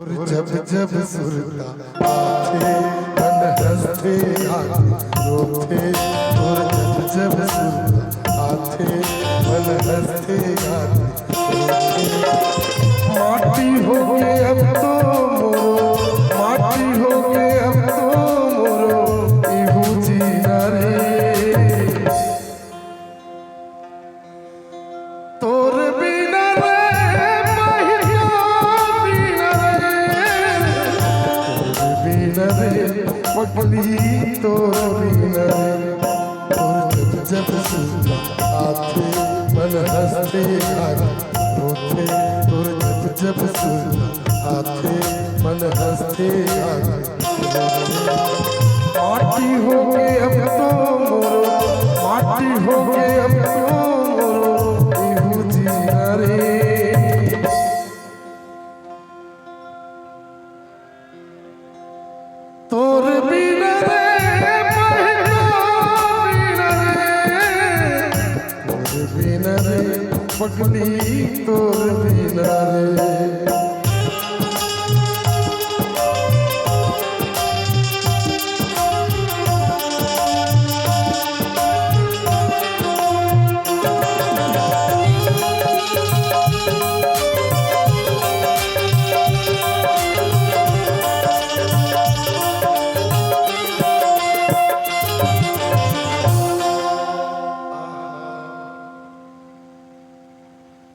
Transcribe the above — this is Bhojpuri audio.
और जब जब सुरता आते मन हंसते रोते और जब जब सुरता आते मन हंसते माटी हो गए अब तो मोरो माटी हो गए अब तो मोरो इहू जीना रे तोर बिना पगली तो और जब सुनता आते मन हंसते रोते और जब सुनता आते मन हंसते माटी हो गए अब तो मोरो माटी हो गए अब तो मोरो इहू जीना रे तोर बिना रे पगली तोर बिना रे